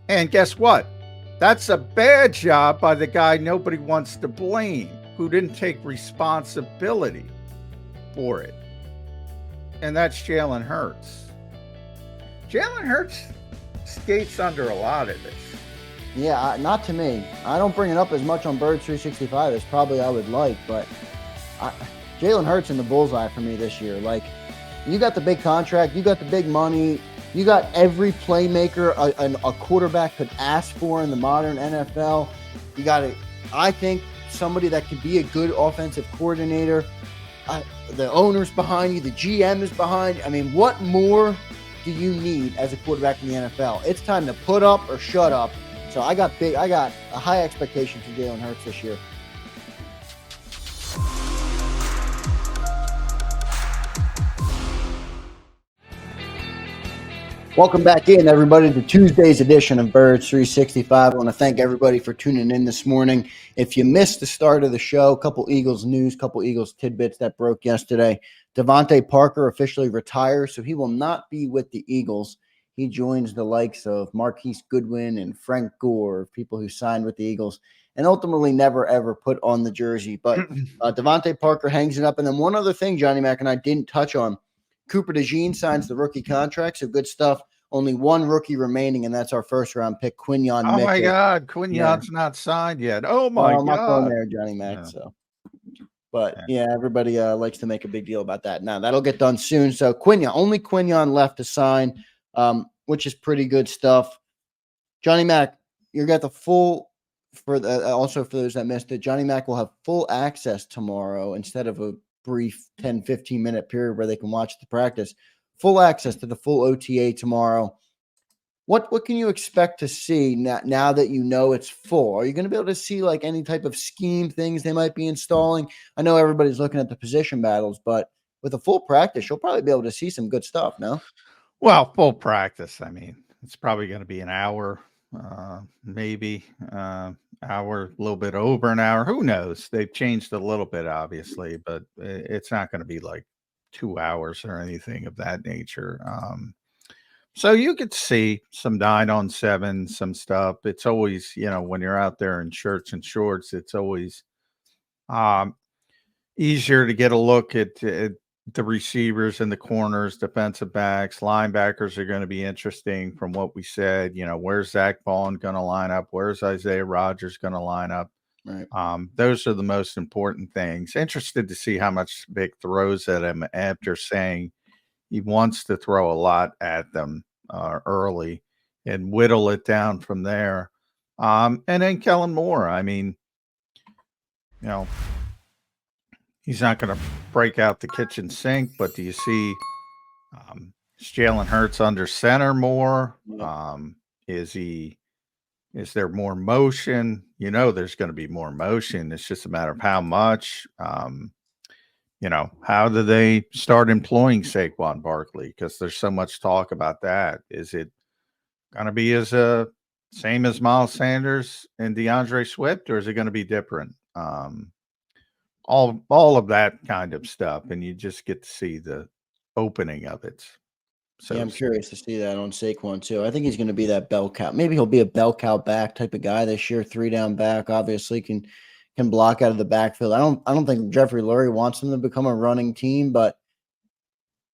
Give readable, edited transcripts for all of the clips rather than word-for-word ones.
And guess what? That's a bad job by the guy nobody wants to blame, who didn't take responsibility for it. And that's Jalen Hurts. Jalen Hurts skates under a lot of this. Yeah, not to me. I don't bring it up as much on Birds 365 as probably I would like, but Jalen Hurts in the bullseye for me this year. Like, you got the big contract, you got the big money, you got every playmaker a quarterback could ask for in the modern NFL. You got I think, somebody that could be a good offensive coordinator. The owner's behind you, the GM is behind you. I mean, what more do you need as a quarterback in the NFL? It's time to put up or shut up. So I got a high expectation for Jalen Hurts this year. Welcome back in, everybody, to Tuesday's edition of Birds 365. I want to thank everybody for tuning in this morning. If you missed the start of the show, a couple Eagles news, couple Eagles tidbits that broke yesterday. Devontae Parker officially retires, so he will not be with the Eagles. He joins the likes of Marquise Goodwin and Frank Gore, people who signed with the Eagles and ultimately never, ever put on the jersey. But Devontae Parker hangs it up. And then one other thing Johnny Mac and I didn't touch on. Cooper DeJean signs the rookie contract, so good stuff. Only one rookie remaining, and that's our first-round pick, Quinyon Oh, Mitchell. my God. Quinyon's not signed yet. Oh, my God. I'm not going there, Johnny Mac. Yeah. So, but, everybody likes to make a big deal about that. Now, that'll get done soon. So, only Quinyon left to sign, which is pretty good stuff. Johnny Mac, you got the full also for those that missed it, Johnny Mac will have full access tomorrow instead of a brief 10, 15-minute period where they can watch the practice. Full access to the full OTA tomorrow. What can you expect to see now that you know it's full? Are you going to be able to see like any type of scheme things they might be installing? I know everybody's looking at the position battles, but with a full practice, you'll probably be able to see some good stuff, no? Well, full practice, I mean, it's probably going to be an hour, maybe hour, a little bit over an hour. Who knows? They've changed a little bit, obviously, but it's not going to be like 2 hours or anything of that nature. So you could see some 9-on-7, some stuff. It's always, when you're out there in shirts and shorts, it's always easier to get a look at the receivers and the corners, defensive backs, linebackers are going to be interesting from what we said. Where's Zach Bond going to line up? Where's Isaiah Rodgers going to line up? Right. Those are the most important things. Interested to see how much Vic throws at him after saying he wants to throw a lot at them early and whittle it down from there. And then Kellen Moore, I mean, he's not going to break out the kitchen sink, but do you see is Jalen Hurts under center more? Is there more motion? There's going to be more motion. It's just a matter of how much. How do they start employing Saquon Barkley? Because there's so much talk about that. Is it going to be same as Miles Sanders and DeAndre Swift, or is it going to be different? All of that kind of stuff, and you just get to see the opening of it. So I'm curious to see that on Saquon too. I think he's going to be that bell cow. Maybe he'll be a bell cow back type of guy this year. 3-down back, obviously can block out of the backfield. I don't think Jeffrey Lurie wants them to become a running team, but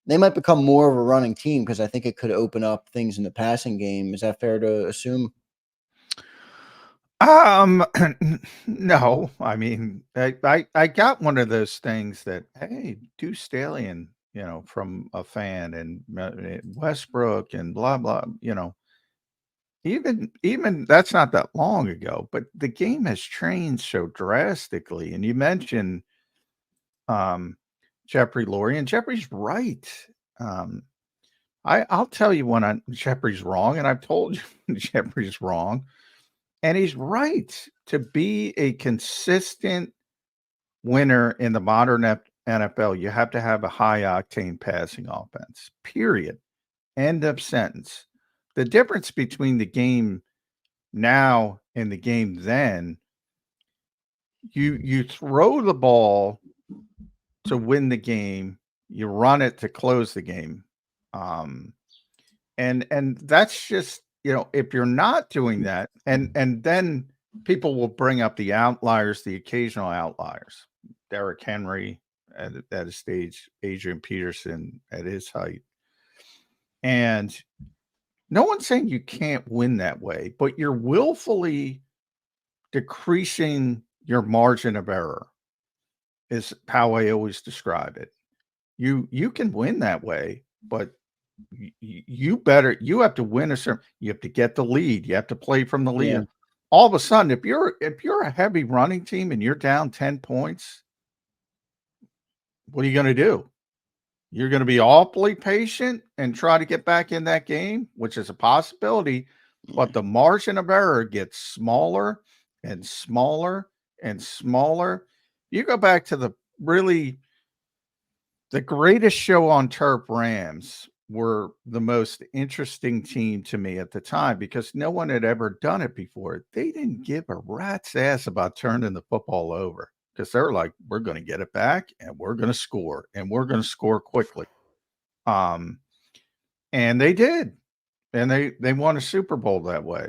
they might become more of a running team because I think it could open up things in the passing game. Is that fair to assume? No. I mean, I got one of those things that, hey, Deuce Stallion, from a fan, and Westbrook and blah blah, even that's not that long ago, but the game has changed so drastically. And you mentioned Jeffrey Lurie, and Jeffrey's right. I'll tell you when Jeffrey's wrong, and I've told you Jeffrey's wrong. And he's right. To be a consistent winner in the modern NFL, you have to have a high-octane passing offense, period. End of sentence. The difference between the game now and the game then, you throw the ball to win the game, you run it to close the game. And that's just if you're not doing that, and then people will bring up the outliers, the occasional outliers. Derrick Henry at his stage, Adrian Peterson at his height. And no one's saying you can't win that way, but you're willfully decreasing your margin of error is how I always describe it. You can win that way, but you have to win you have to get the lead. You have to play from the lead. Yeah. All of a sudden, if you're a heavy running team and you're down 10 points, what are you going to do? You're going to be awfully patient and try to get back in that game, which is a possibility, but the margin of error gets smaller and smaller and smaller. You go back to the greatest show on turf Rams were the most interesting team to me at the time because no one had ever done it before. They didn't give a rat's ass about turning the football over because they're like, we're going to get it back and we're going to score and we're going to score quickly. And they did, and they won a Super Bowl that way.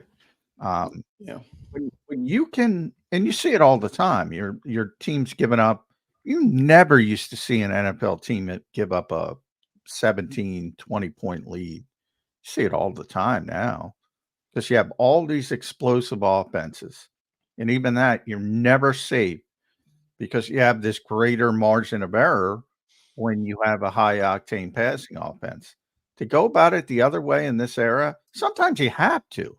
When you can, and you see it all the time, your team's giving up. You never used to see an NFL team give up a 17, 20-point lead. You see it all the time now because you have all these explosive offenses. And even that, you're never safe because you have this greater margin of error when you have a high-octane passing offense. To go about it the other way in this era, sometimes you have to.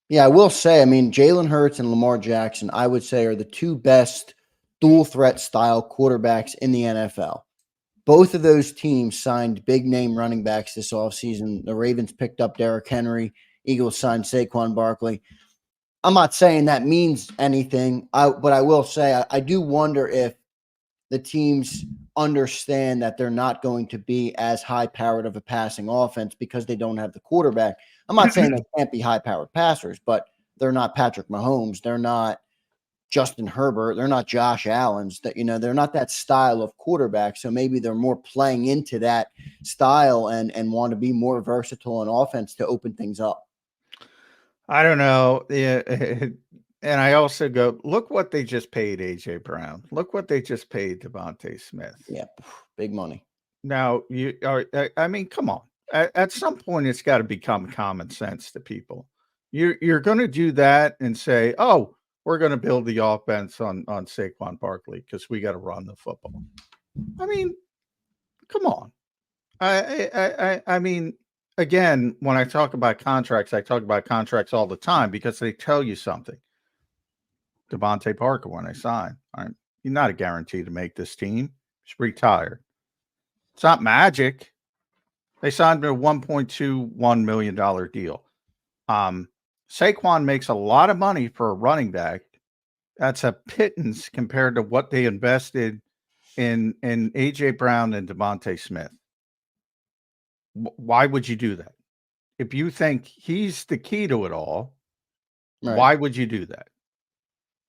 Yeah, I will say, I mean, Jalen Hurts and Lamar Jackson, I would say, are the two best dual threat style quarterbacks in the NFL. Both of those teams signed big name running backs this offseason. The Ravens picked up Derrick Henry. Eagles signed Saquon Barkley. I'm not saying that means anything, but I will say I do wonder if the teams understand that they're not going to be as high-powered of a passing offense because they don't have the quarterback. I'm not saying they can't be high-powered passers, but they're not Patrick Mahomes. They're not Justin Herbert. They're not Josh Allen's. They're not that style of quarterback. So maybe they're more playing into that style and want to be more versatile in offense to open things up. I don't know. Yeah, and I also go, look what they just paid A.J. Brown. Look what they just paid Devontae Smith. Yeah, big money. Now, I mean, come on. At some point, it's got to become common sense to people. You're going to do that and say, oh, we're going to build the offense on Saquon Barkley because we got to run the football. I mean, come on. I mean, again, when I talk about contracts, I talk about contracts all the time because they tell you something. Devontae Parker, when I signed, you're not a guarantee to make this team. He's retired. It's not magic. They signed a $1.21 million deal. Saquon makes a lot of money for a running back. That's a pittance compared to what they invested in A.J. Brown and Devontae Smith. Why would you do that? If you think he's the key to it all, right, why would you do that?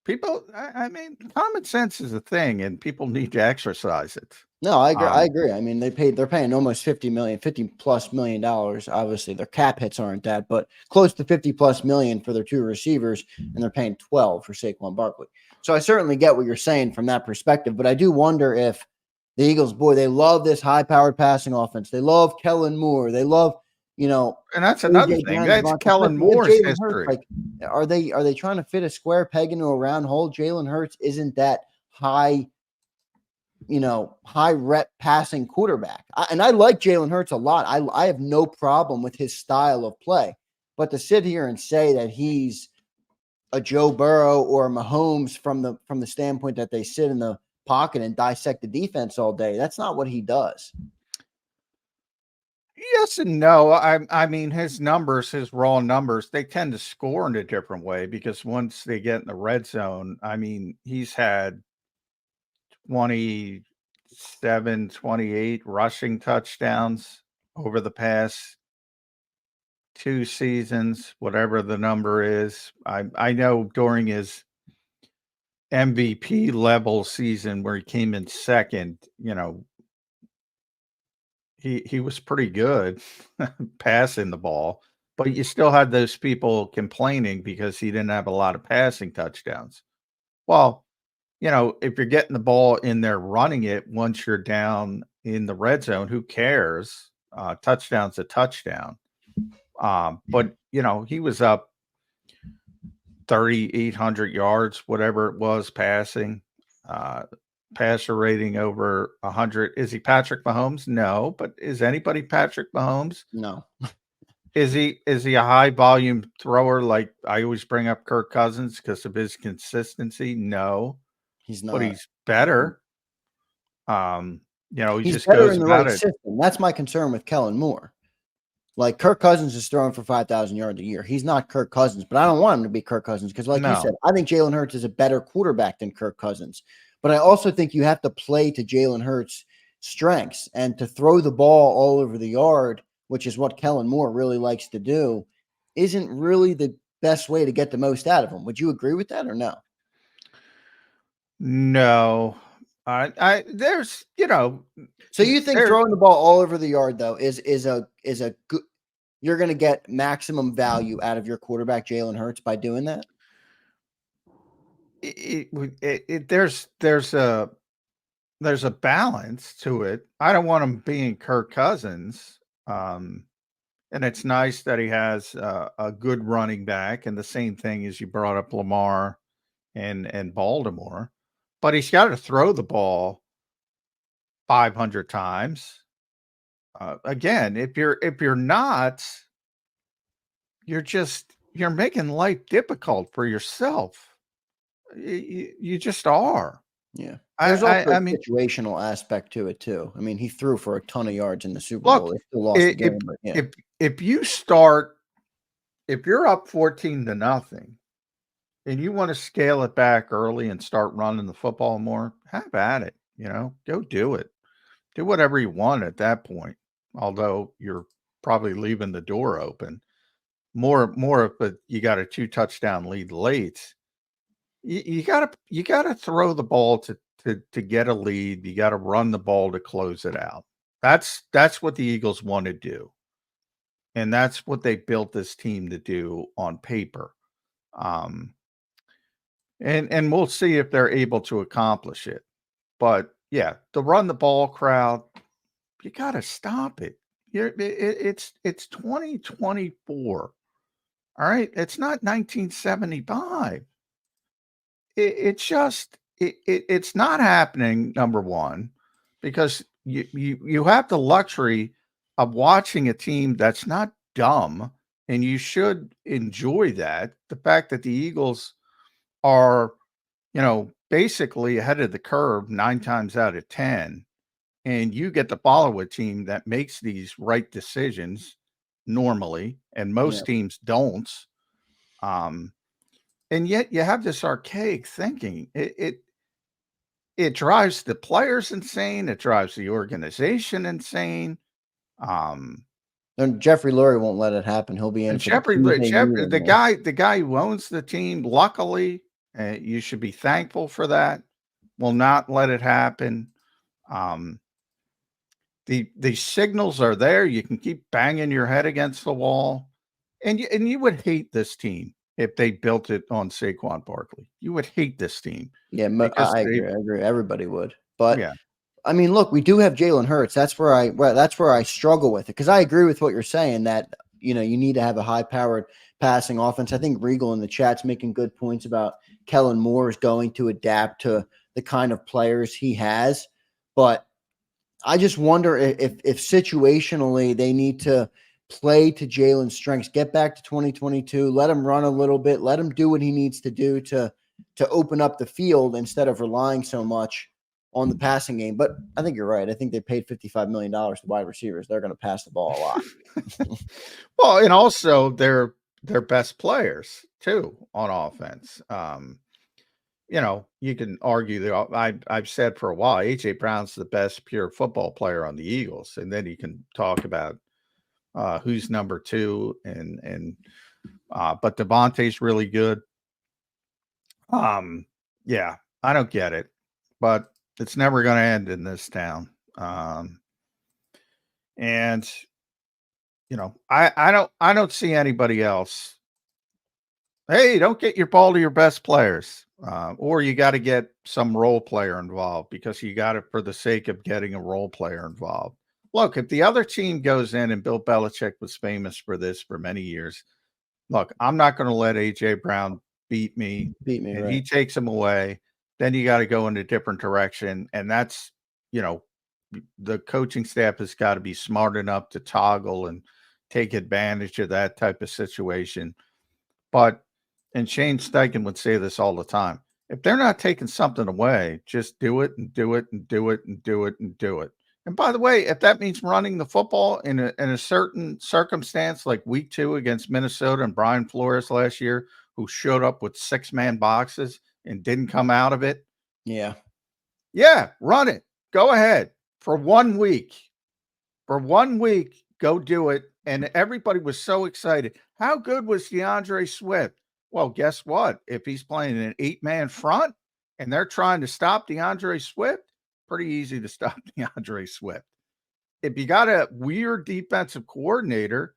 People, I mean, common sense is a thing, and people need to exercise it. No, I agree. I agree. I mean, they're paying almost $50+ million. Obviously, their cap hits aren't that, but close to $50+ million for their two receivers, and they're paying 12 for Saquon Barkley. So I certainly get what you're saying from that perspective, but I do wonder if the Eagles, boy, they love this high-powered passing offense. They love Kellen Moore. They love, and that's another thing. That's Kellen Moore's history. Like, are they trying to fit a square peg into a round hole? Jalen Hurts isn't that high rep passing quarterback. And I like Jalen Hurts a lot. I have no problem with his style of play, but to sit here and say that he's a Joe Burrow or a Mahomes from the standpoint that they sit in the pocket and dissect the defense all day, that's not what he does. Yes and no. I mean, his raw numbers, they tend to score in a different way because once they get in the red zone, I mean, he's had 27, 28 rushing touchdowns over the past 2 seasons, whatever the number is. I know during his MVP level season where he came in second, he was pretty good passing the ball, but you still had those people complaining because he didn't have a lot of passing touchdowns. Well, if you're getting the ball in there running it once you're down in the red zone, who cares? Touchdown's a touchdown. But he was up 3,800 yards, whatever it was, passing. Passer rating over 100. Is he Patrick Mahomes? No, but is anybody Patrick Mahomes? No. Is he a high volume thrower like I always bring up Kirk Cousins because of his consistency? No. He's not. But he's better. He He's just better goes in the about right it. system. That's my concern with Kellen Moore. Like Kirk Cousins is throwing for 5,000 yards a year. He's not Kirk Cousins, but I don't want him to be Kirk Cousins because, like you said, I think Jalen Hurts is a better quarterback than Kirk Cousins. But I also think you have to play to Jalen Hurts' strengths, and to throw the ball all over the yard, which is what Kellen Moore really likes to do, isn't really the best way to get the most out of him. Would you agree with that or no? No. There's, So you think throwing the ball all over the yard though is a good, you're going to get maximum value out of your quarterback Jalen Hurts by doing that? There's a balance to it. I don't want him being Kirk Cousins. And it's nice that he has a good running back, and the same thing as you brought up Lamar and Baltimore, but he's got to throw the ball 500 times. Again, if you're not, you're making life difficult for yourself. You just are. Yeah. There's also a situational aspect to it too. I mean, he threw for a ton of yards in the Super Bowl. They still lost the game, but yeah. If you're up 14-0 and you want to scale it back early and start running the football more, have at it. Go do it. Do whatever you want at that point. Although you're probably leaving the door open. More if you got a 2 touchdown lead late. You gotta throw the ball to get a lead. You gotta run the ball to close it out. That's what the Eagles want to do. And that's what they built this team to do on paper. And we'll see if they're able to accomplish it. But yeah, the run the ball crowd, you gotta stop it. It's 2024. All right. It's not 1975. It's not happening, number one, because you have the luxury of watching a team that's not dumb, and you should enjoy that. The fact that the Eagles are, basically ahead of the curve 9 times out of 10, and you get to follow a team that makes these right decisions normally, and most teams don't. And yet you have this archaic thinking. It drives the players insane. It drives the organization insane. And Jeffrey Lurie won't let it happen. He'll be in for the guy who owns the team. Luckily, you should be thankful for that. Will not let it happen. The signals are there. You can keep banging your head against the wall, and you would hate this team if they built it on Saquon Barkley. You would hate this team. Yeah, I agree. Everybody would. But yeah. I mean, look, we do have Jalen Hurts. That's where I struggle with it, because I agree with what you're saying that you need to have a high-powered passing offense. I think Regal in the chat's making good points about Kellen Moore is going to adapt to the kind of players he has, but I just wonder if situationally they need to play to Jalen's strengths, get back to 2022, let him run a little bit, let him do what he needs to do to open up the field instead of relying so much on the passing game. But I think you're right. I think they paid $55 million to wide receivers. They're going to pass the ball a lot. Well, and also they're best players too on offense. You can argue that I've said for a while, AJ Brown's the best pure football player on the Eagles. And then you can talk about who's number 2 but Devontae's really good. Yeah, I don't get it, but it's never going to end in this town. And, I don't see anybody else. Hey, don't get your ball to your best players. Or you got to get some role player involved because you got it for the sake of getting a role player involved. Look, if the other team goes in, and Bill Belichick was famous for this for many years, look, I'm not going to let A.J. Brown beat me, and right. he takes him away. Then you got to go in a different direction. And that's, the coaching staff has got to be smart enough to toggle and take advantage of that type of situation. But, and Shane Steichen would say this all the time, if they're not taking something away, just do it and do it and do it and do it and do it. And by the way, if that means running the football in a certain circumstance, like week 2 against Minnesota and Brian Flores last year, who showed up with 6-man boxes and didn't come out of it. Yeah. Yeah, run it. Go ahead for 1 week. For 1 week, go do it. And everybody was so excited. How good was DeAndre Swift? Well, guess what? If he's playing an 8-man front and they're trying to stop DeAndre Swift, pretty easy to stop DeAndre Swift. If you got a weird defensive coordinator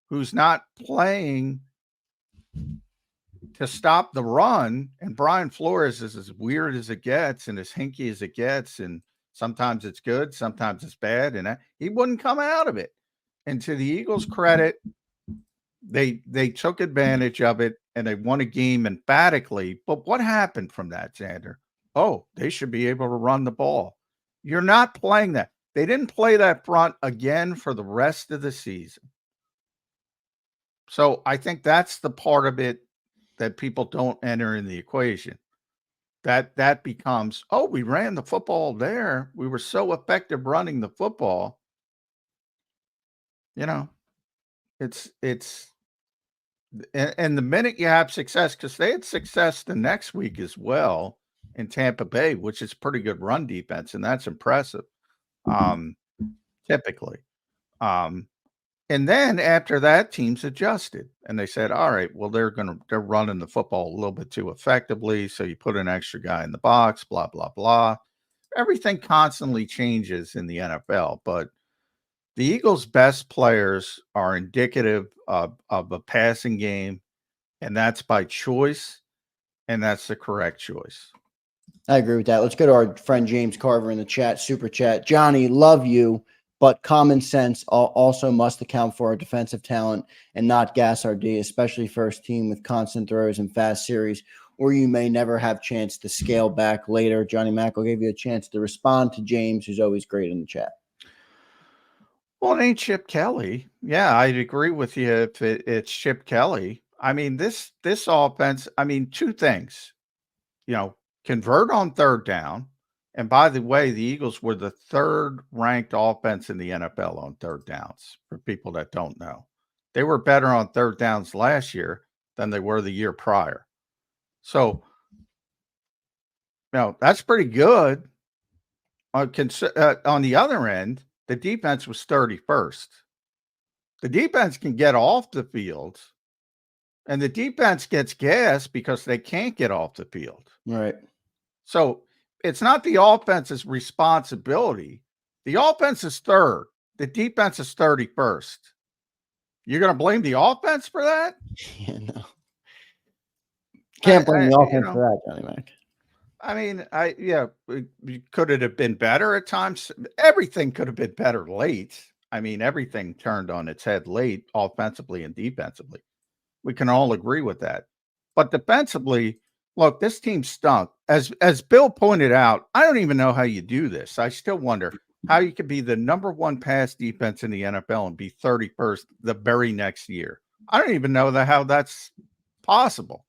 who's not playing to stop the run, and Brian Flores is as weird as it gets and as hinky as it gets, and sometimes it's good, sometimes it's bad, and he wouldn't come out of it. And to the Eagles' credit, they took advantage of it and they won a game emphatically. But what happened from that, Xander? Oh, they should be able to run the ball. You're not playing that. They didn't play that front again for the rest of the season. So I think that's the part of it that people don't enter in the equation. That becomes, oh, we ran the football there. We were so effective running the football. It's and the minute you have success, because they had success the next week as well in Tampa Bay, which is pretty good run defense, and that's impressive. Typically. And then after that, teams adjusted and they said, all right, well, they're running the football a little bit too effectively. So you put an extra guy in the box, blah, blah, blah. Everything constantly changes in the NFL, but the Eagles' best players are indicative of a passing game, and that's by choice, and that's the correct choice. I agree with that. Let's go to our friend James Carver in the chat, super chat. Johnny, love you, but common sense also must account for our defensive talent and not gas our D, especially first team with constant throws and fast series, or you may never have chance to scale back later. Johnny Mack will give you a chance to respond to James, who's always great in the chat. Well, it ain't Chip Kelly. Yeah, I'd agree with you if it's Chip Kelly. I mean, this offense, I mean, 2 things, convert on third down. And by the way, the Eagles were the 3rd ranked offense in the NFL on third downs, for people that don't know. They were better on third downs last year than they were the year prior. So, that's pretty good. On the other end, the defense was 31st. The defense can get off the field, and the defense gets gas because they can't get off the field. Right. So it's not the offense's responsibility. The offense is 3rd. The defense is 31st. You're going to blame the offense for that? Yeah, no. Can't blame the offense for that, Johnny Mack. I mean, could it have been better at times? Everything could have been better late. I mean, everything turned on its head late, offensively and defensively. We can all agree with that. But defensively, look, this team stunk. As Bill pointed out, I don't even know how you do this. I still wonder how you could be the number 1 pass defense in the NFL and be 31st the very next year. I don't even know how that's possible.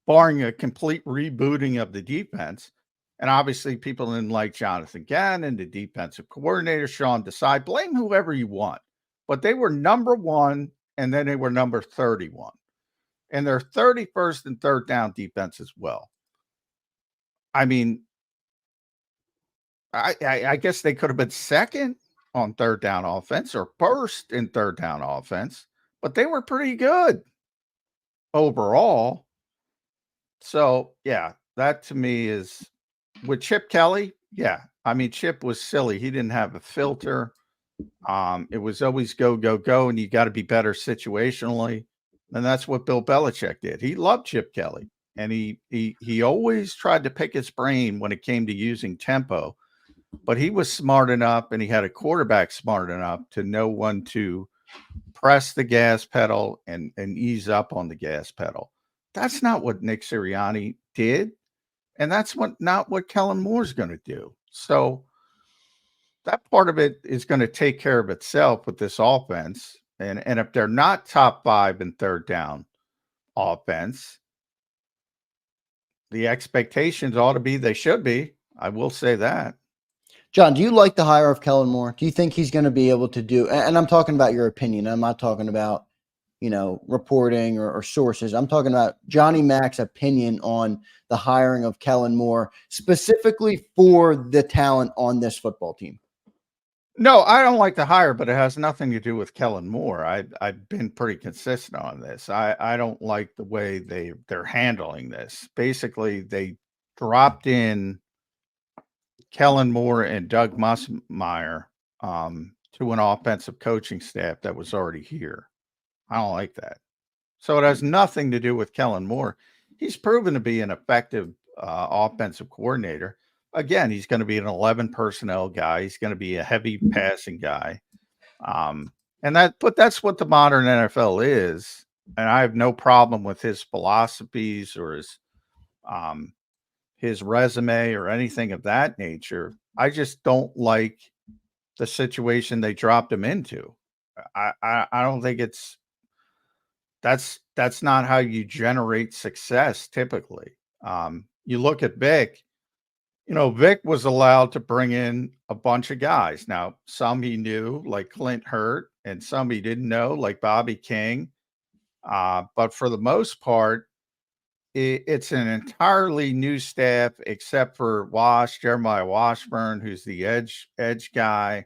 Barring a complete rebooting of the defense. And obviously people didn't like Jonathan Gannon, the defensive coordinator, Sean Desai. Blame whoever you want. But they were number 1, and then they were number 31. And they're 31st in third down defense as well. I mean, I guess they could have been 2nd on third down offense or 1st in third down offense, but they were pretty good overall. So, yeah, that to me is with Chip Kelly. Yeah, I mean, Chip was silly. He didn't have a filter. It was always go, go, go, and you got to be better situationally. And that's what Bill Belichick did. He loved Chip Kelly, and he always tried to pick his brain when it came to using tempo. But he was smart enough, and he had a quarterback smart enough to know when to press the gas pedal and ease up on the gas pedal. That's not what Nick Sirianni did, and that's not what Kellen Moore's going to do. So that part of it is going to take care of itself with this offense. And if they're not top 5 in third down offense, the expectations ought to be they should be. I will say that. John, do you like the hire of Kellen Moore? Do you think he's going to be able to do, and I'm talking about your opinion. I'm not talking about, reporting or sources. I'm talking about Johnny Mac's opinion on the hiring of Kellen Moore, specifically for the talent on this football team. No, I don't like the hire, but it has nothing to do with Kellen Moore. I've been pretty consistent on this. I don't like the way they're handling this. Basically, they dropped in Kellen Moore and Doug Musmeyer to an offensive coaching staff that was already here. I don't like that. So it has nothing to do with Kellen Moore. He's proven to be an effective offensive coordinator. Again, he's going to be an 11 personnel guy. He's going to be a heavy passing guy. But that's what the modern NFL is. And I have no problem with his philosophies or his resume or anything of that nature. I just don't like the situation they dropped him into. I don't think that's not how you generate success typically. You look at Vic. Vic was allowed to bring in a bunch of guys. Now, some he knew, like Clint Hurt, and some he didn't know, like Bobby King. But for the most part, it's an entirely new staff, except for Jeremiah Washburn, who's the edge guy.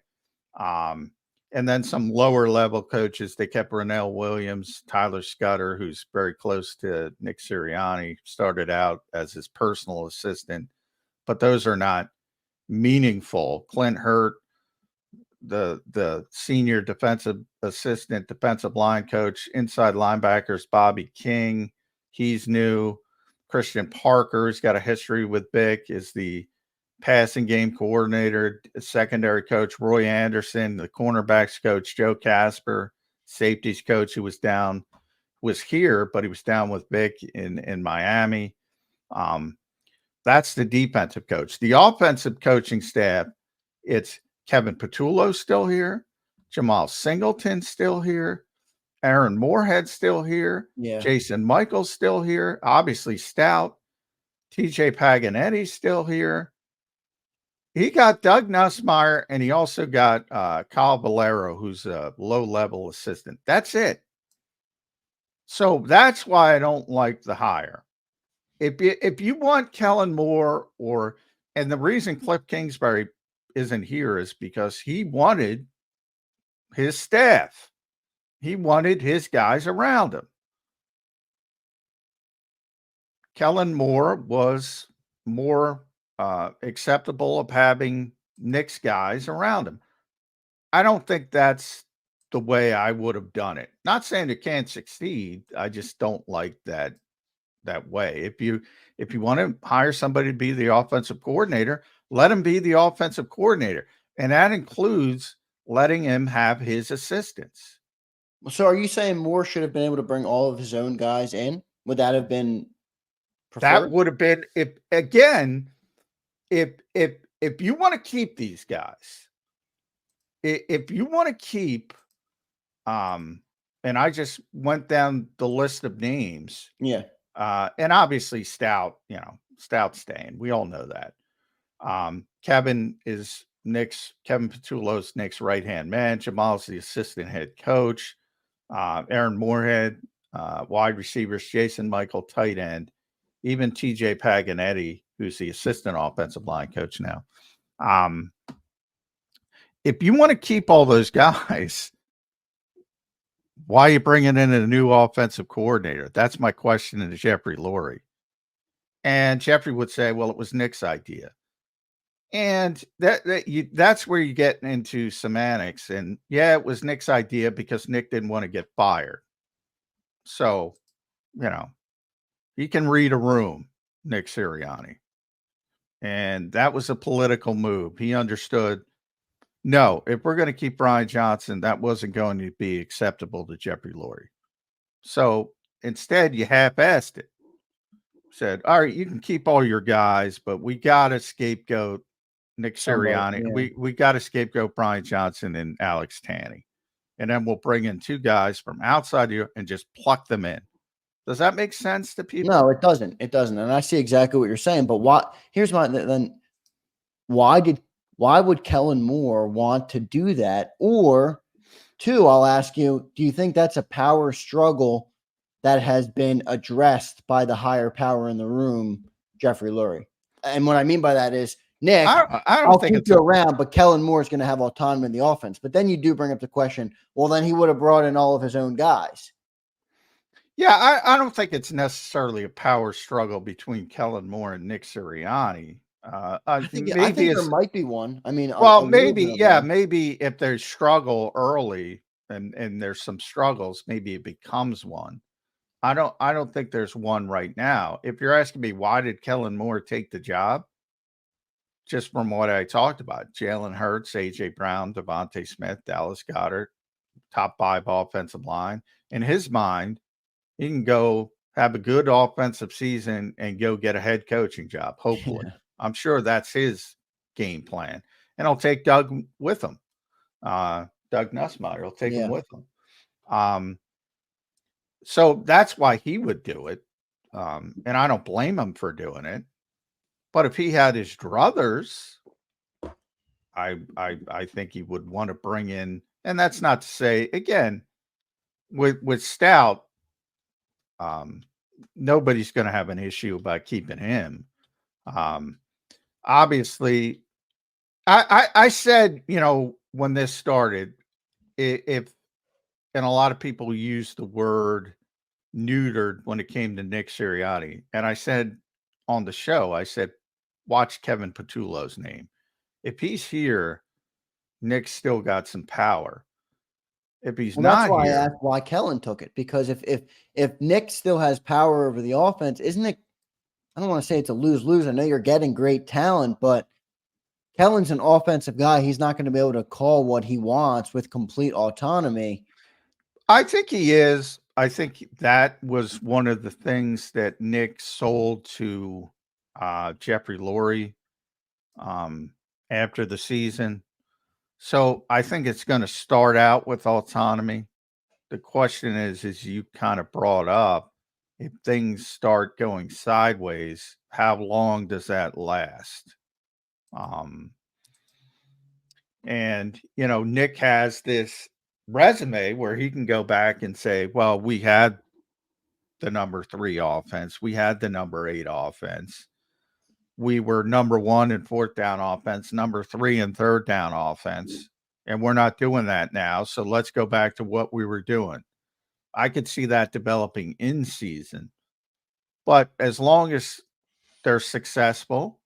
And then some lower level coaches. They kept Rennell Williams, Tyler Scudder, who's very close to Nick Sirianni, started out as his personal assistant. But those are not meaningful. Clint Hurt, the senior defensive assistant, defensive line coach, inside linebackers, Bobby King, he's new. Christian Parker's got a history with Vic, is the passing game coordinator, secondary coach, Roy Anderson, the cornerbacks coach, Joe Casper, safeties coach, who was here, but he was down with Vic in Miami. That's the defensive coach. The offensive coaching staff, it's Kevin Patullo still here, Jamal Singleton still here, Aaron Moorhead still here, Jason Michaels still here, obviously Stout, TJ Paganetti still here. He got Doug Nussmeier, and he also got Kyle Valero, who's a low-level assistant. That's it. So that's why I don't like the hire. If you want Kellen Moore and the reason Cliff Kingsbury isn't here is because he wanted his staff. He wanted his guys around him. Kellen Moore was more acceptable of having Nick's guys around him. I don't think that's the way I would have done it. Not saying it can't succeed. I just don't like that way. If you want to hire somebody to be the offensive coordinator, let him be the offensive coordinator. And that includes letting him have his assistants. So are you saying Moore should have been able to bring all of his own guys in? Would that have been preferred? That would have been if you want to keep these guys, if you want to keep and I just went down the list of names. Yeah. And obviously Stout, Stout's staying. We all know that. Kevin Patullo's Nick's right-hand man. Jamal's the assistant head coach. Aaron Moorhead, wide receivers, Jason Michael, tight end, even TJ Paganetti, who's the assistant offensive line coach now. If you want to keep all those guys, why are you bringing in a new offensive coordinator? That's my question to Jeffrey Lurie. And Jeffrey would say, well, it was Nick's idea. And that's where you get into semantics. And yeah, it was Nick's idea because Nick didn't want to get fired. So, he can read a room, Nick Sirianni. And that was a political move. He understood, no, if we're going to keep Brian Johnson, that wasn't going to be acceptable to Jeffrey Lurie. So instead, you half-assed it. Said, all right, you can keep all your guys, but we got to scapegoat Nick Sirianni. Yeah. We got to scapegoat Brian Johnson and Alex Tanney. And then we'll bring in 2 guys from outside here and just pluck them in. Does that make sense to people? No, it doesn't. It doesn't. And I see exactly what you're saying. But here's my then why would Kellen Moore want to do that? Or 2, I'll ask you, do you think that's a power struggle that has been addressed by the higher power in the room, Jeffrey Lurie? And what I mean by that is, Nick, I'll think keep you around, but Kellen Moore is going to have autonomy in the offense. But then you do bring up the question, well, then he would have brought in all of his own guys. Yeah, I don't think it's necessarily a power struggle between Kellen Moore and Nick Sirianni. I think there might be one. I mean, well, maybe if there's struggle early and there's some struggles, maybe it becomes one. I don't think there's one right now. If you're asking me why did Kellen Moore take the job, just from what I talked about, Jalen Hurts, AJ Brown, Devontae Smith, Dallas Goedert, top 5 offensive line. In his mind, he can go have a good offensive season and go get a head coaching job, hopefully. Yeah. I'm sure that's his game plan. And I'll take Doug with him. Doug Nussmeier will take him with him. So that's why he would do it. And I don't blame him for doing it. But if he had his druthers, I think he would want to bring in, and that's not to say, again, with Stout, nobody's going to have an issue about keeping him. Obviously, I said, when this started, and a lot of people use the word neutered when it came to Nick Sirianni. And I said on the show, watch Kevin Patullo's name. If he's here, Nick's still got some power. If he's not that's why here, I asked why Kellen took it, because if Nick still has power over the offense, isn't it? I don't want to say it's a lose-lose. I know you're getting great talent, but Kellen's an offensive guy. He's not going to be able to call what he wants with complete autonomy. I think he is. I think that was one of the things that Nick sold to Jeffrey Lurie after the season. So I think it's going to start out with autonomy. The question is, as you kind of brought up, if things start going sideways, how long does that last? And, Nick has this resume where he can go back and say, well, we had the number 3 offense. We had the number 8 offense. We were number 1 in 4th down offense, number 3 in 3rd down offense. And we're not doing that now. So let's go back to what we were doing. I could see that developing in season. But as long as they're successful,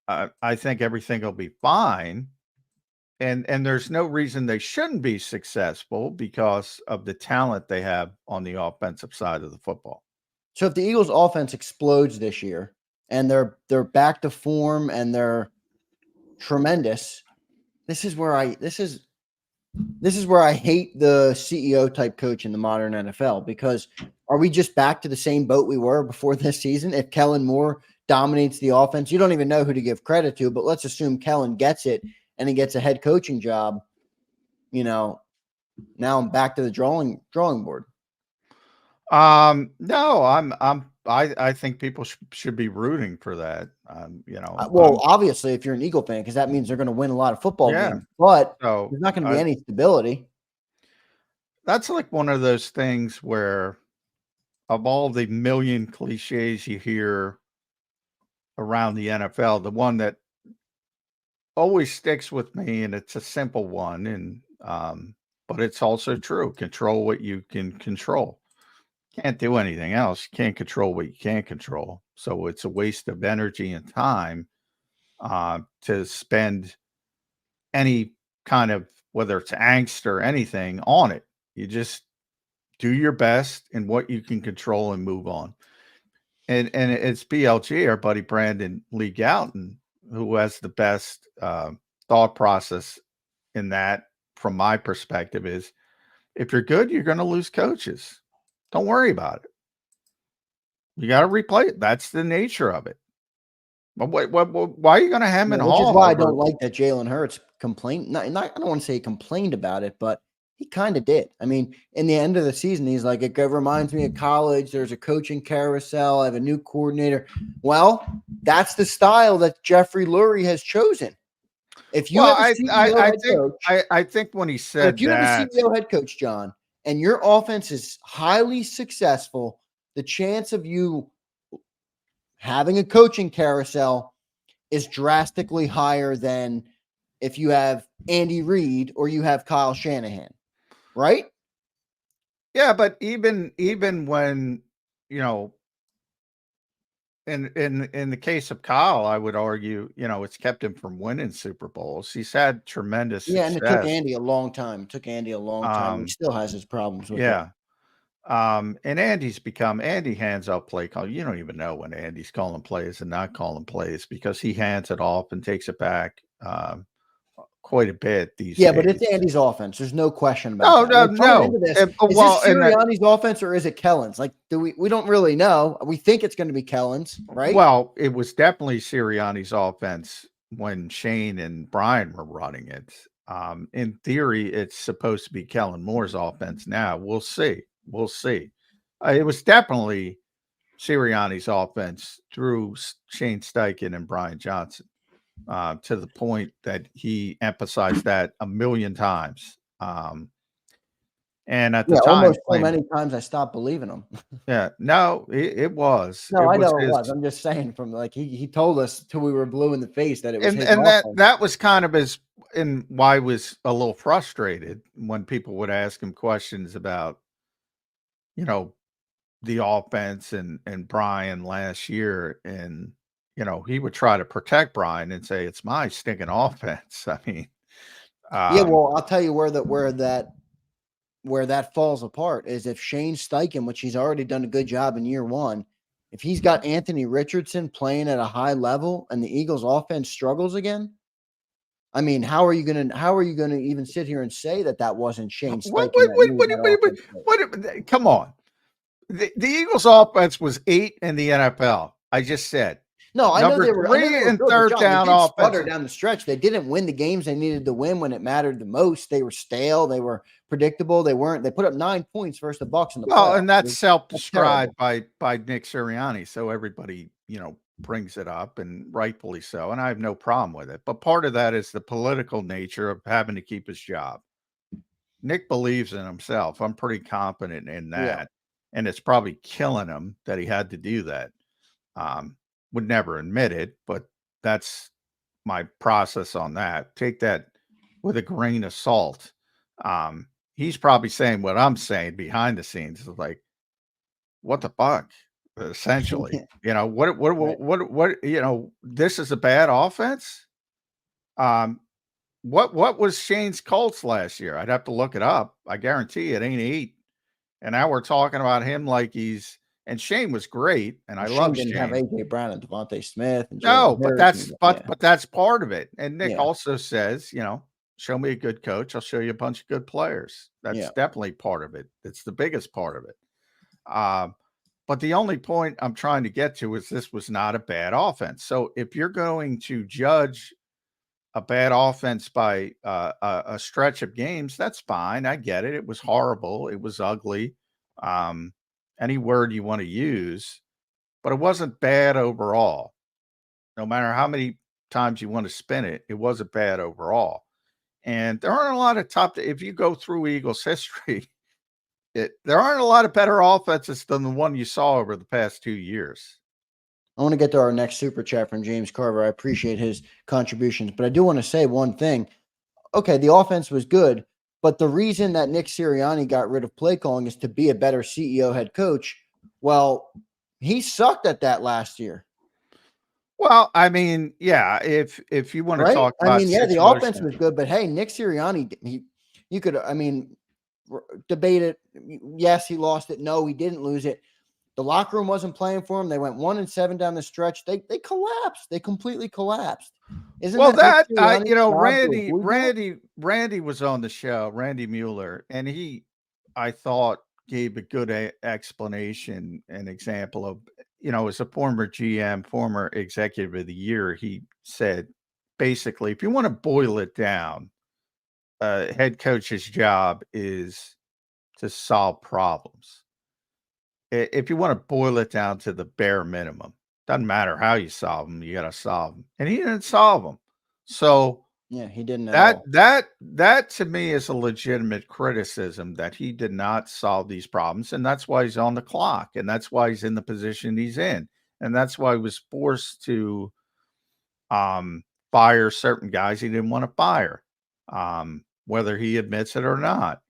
I think everything will be fine. And there's no reason they shouldn't be successful because of the talent they have on the offensive side of the football. So if the Eagles offense explodes this year and they're back to form and they're tremendous, this is where I hate the CEO type coach in the modern NFL, because are we just back to the same boat we were before this season? If Kellen Moore dominates the offense, you don't even know who to give credit to, but let's assume Kellen gets it and he gets a head coaching job. Now I'm back to the drawing board. No, I think people should be rooting for that. Obviously, if you're an Eagle fan, because that means they're going to win a lot of football games, but there's not going to be any stability. That's like one of those things where, of all the million cliches you hear around the NFL, the one that always sticks with me, and it's a simple one, and but it's also true: control what you can control. Can't do anything else. You can't control what you can't control. So it's a waste of energy and time to spend any kind of, whether it's angst or anything, on it. You just do your best in what you can control and move on. And it's BLG, our buddy Brandon Lee Gouton, who has the best thought process in that, from my perspective, is if you're good, you're going to lose coaches. Don't worry about it. You got to replay it. That's the nature of it. But why are you going to hem and haw? Which is why I don't like that Jalen Hurts complained. I don't want to say he complained about it, but he kind of did. I mean, in the end of the season, he's like, it reminds me of college. There's a coaching carousel. I have a new coordinator. Well, that's the style that Jeffrey Lurie has chosen. If you have a CEO head coach, I think when he said if you have a CEO head coach, John, and your offense is highly successful, the chance of you having a coaching carousel is drastically higher than if you have Andy Reid or you have Kyle Shanahan, right? Yeah, but even when, you know, in the case of Kyle, I would argue, you know, it's kept him from winning Super Bowls. He's had tremendous success. And it took Andy a long time. He still has his problems with it. And Andy hands out play call. You don't even know when Andy's calling plays and not calling plays, because he hands it off and takes it back quite a bit these days. But it's Andy's offense. There's no question about that. No. Is this Sirianni's offense or is it Kellen's? Like, we don't really know. We think it's going to be Kellen's, right? Well, it was definitely Sirianni's offense when Shane and Brian were running it. In theory, it's supposed to be Kellen Moore's offense now. We'll see. It was definitely Sirianni's offense through Shane Steichen and Brian Johnson, to the point that he emphasized that a million times. And at the time, almost so many times I stopped believing him. Yeah, no, it was. No, I know it was. I'm just saying, from like he told us till we were blue in the face that it was his offense. that was kind of why I was a little frustrated when people would ask him questions about, you know, the offense and Brian last year, and you know, he would try to protect Brian and say it's my stinking offense. I mean, well, I'll tell you where that falls apart is if Shane Steichen, which he's already done a good job in year one, if he's got Anthony Richardson playing at a high level and the Eagles offense struggles again, I mean, how are you going to even sit here and say that wasn't Shane Steichen? Come on. The Eagles offense was 8 in the NFL. I just said. No, I know they were 3 and third down offense. Down the stretch. They didn't win the games they needed to win when it mattered the most. They were stale. They were predictable. They put up 9 points versus the Bucs in the playoffs. And that's self-described by Nick Sirianni. So everybody, you know, brings it up, and rightfully so. And I have no problem with it. But part of that is the political nature of having to keep his job. Nick believes in himself. I'm pretty confident in that. Yeah. And it's probably killing him that he had to do that. Would never admit it, but that's my process on that. Take that with a grain of salt. He's probably saying what I'm saying behind the scenes, like, what the fuck, essentially. You know, what, you know, this is a bad offense. What was Shane's Colts last year? I'd have to look it up. I guarantee it ain't 8. And now we're talking about him like he's, and Shane was great, and I love Shane. Didn't have AJ Brown and Devontae Smith. And but that's part of it. And Nick also says, you know, show me a good coach, I'll show you a bunch of good players. That's definitely part of it. It's the biggest part of it. But the only point I'm trying to get to is this was not a bad offense. So if you're going to judge a bad offense by a stretch of games, that's fine. I get it. It was horrible. It was ugly. Any word you want to use, but it wasn't bad overall. No matter how many times you want to spin it, it wasn't bad overall. And there aren't a lot of if you go through Eagles history, there aren't a lot of better offenses than the one you saw over the past 2 years. I want to get to our next super chat from James Carver. I appreciate his contributions, but I do want to say one thing. Okay, the offense was good, but the reason that Nick Sirianni got rid of play calling is to be a better CEO head coach. Well, he sucked at that last year. Well, I mean, yeah, if you want to Right? talk I about mean, yeah, the offense situational, was good, but hey, Nick Sirianni, you could, I mean, debate it. Yes, he lost it. No, he didn't lose it. The locker room wasn't playing for him. They went 1-7 down the stretch. They collapsed. They completely collapsed. Isn't well, that Nick that I, Sirianni's job to avoid that? Randy was on the show, Randy Mueller, and I thought, gave a good explanation, an example of, as a former GM, former executive of the year, he said, basically, if you want to boil it down, head coach's job is to solve problems. If you want to boil it down to the bare minimum, doesn't matter how you solve them, you got to solve them. And he didn't solve them. So Yeah, he didn't at that all. that to me is a legitimate criticism that he did not solve these problems, and that's why he's on the clock, and that's why he's in the position he's in, and that's why he was forced to um, fire certain guys he didn't want to fire, whether he admits it or not.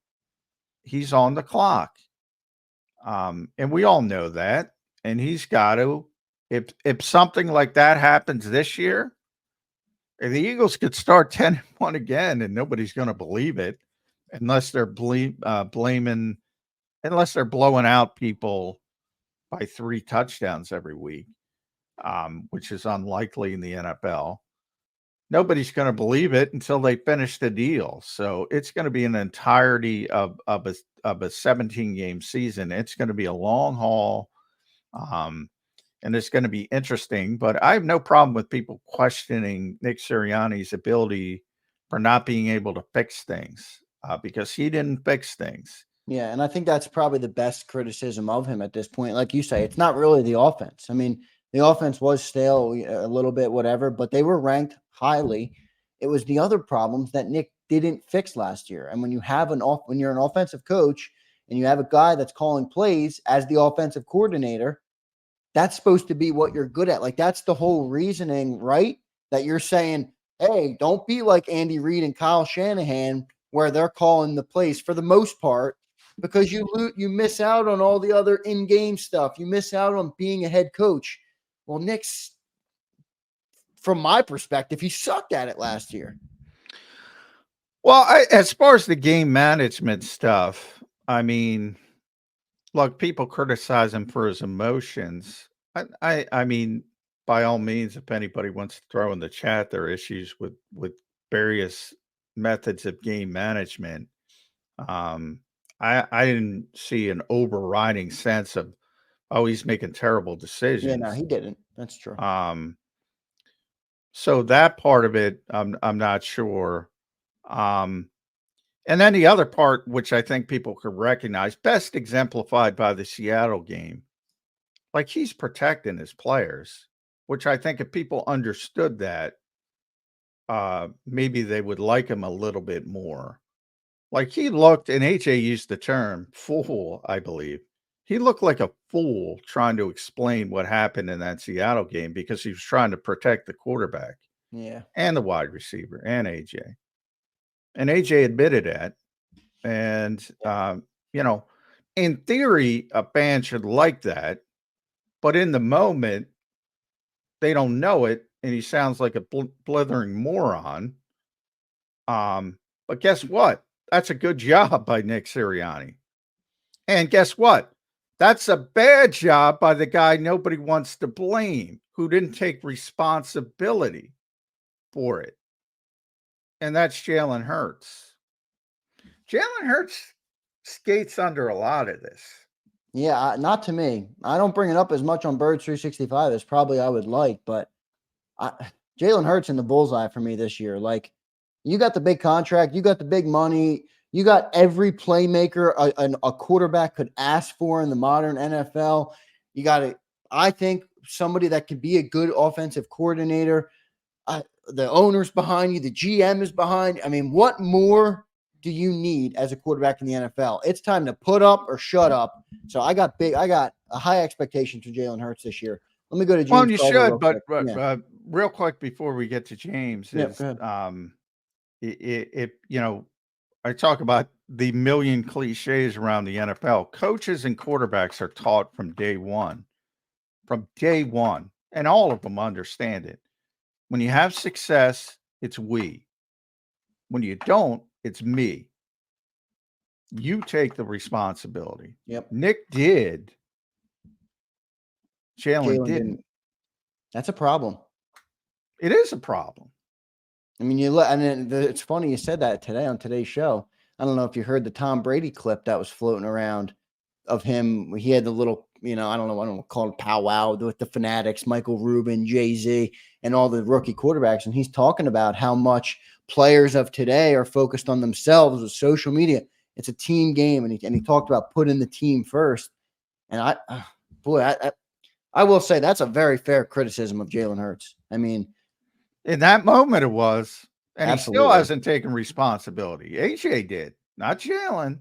He's on the clock. And we all know that. And he's got to, if something like that happens this year, if the Eagles could start 10-1 again, and nobody's going to believe it unless they're blaming, unless they're blowing out people by 3 touchdowns every week, which is unlikely in the NFL. Nobody's going to believe it until they finish the deal. So it's going to be an entirety of a 17 game season. It's going to be a long haul. And it's going to be interesting, but I have no problem with people questioning Nick Sirianni's ability for not being able to fix things, because he didn't fix things. Yeah, and I think that's probably the best criticism of him at this point. Like you say, it's not really the offense. I mean, the offense was stale a little bit, whatever, but they were ranked highly. It was the other problems that Nick didn't fix last year. And when you have when you're an offensive coach and you have a guy that's calling plays as the offensive coordinator, that's supposed to be what you're good at. Like that's the whole reasoning, right? That you're saying, hey, don't be like Andy Reid and Kyle Shanahan, where they're calling the plays for the most part, because you miss out on all the other in-game stuff. You miss out on being a head coach. Well, Nick's, from my perspective, he sucked at it last year. Well, as far as the game management stuff, I mean, look, people criticize him for his emotions. I mean, by all means, if anybody wants to throw in the chat their issues with various methods of game management, I didn't see an overriding sense of, oh, he's making terrible Yeah, no, decisions. he didn't. That's true. So that part of it, I'm not sure. And then the other part, which I think people could recognize, best exemplified by the Seattle game, like he's protecting his players, which I think if people understood that, maybe they would like him a little bit more. Like he looked, and AJ used the term fool, I believe. He looked like a fool trying to explain what happened in that Seattle game because he was trying to protect the quarterback. Yeah. And the wide receiver and AJ. And AJ admitted that. And, in theory, a fan should like that. But in the moment, they don't know it. And he sounds like a blithering moron. But guess what? That's a good job by Nick Sirianni. And guess what? That's a bad job by the guy nobody wants to blame, who didn't take responsibility for it. And that's Jalen Hurts. Jalen Hurts skates under a lot of this. Yeah, not to me. I don't bring it up as much on Birds 365 as probably I would like, but Jalen Hurts in the bullseye for me this year. Like, you got the big contract, you got the big money, you got every playmaker a quarterback could ask for in the modern NFL. You got I think, somebody that could be a good offensive coordinator. The owner's behind you, the GM is behind. I mean, what more do you need as a quarterback in the NFL? It's time to put up or shut up. So I got a high expectation for Jalen Hurts this year. Let me go to James. Well, you Carter should, real but quick. Yeah. real quick before we get to James, Yeah, is go ahead. I talk about the million cliches around the NFL. Coaches and quarterbacks are taught from day one. From day one. and all of them understand it. When you have success, it's we. When you don't, it's me. You take the responsibility. Yep. Nick did. Jalen Jalen didn't. That's a problem. It is a problem. I mean, it's funny you said that today on today's show. I don't know if you heard the Tom Brady clip that was floating around of him. He had the little, I don't know, call it powwow with the Fanatics, Michael Rubin, Jay-Z, and all the rookie quarterbacks. And he's talking about how much players of today are focused on themselves with social media. It's a team game. And he talked about putting the team first. And I will say that's a very fair criticism of Jalen Hurts. I mean, in that moment it was, and absolutely. He still hasn't taken responsibility. AJ did, not Jalen.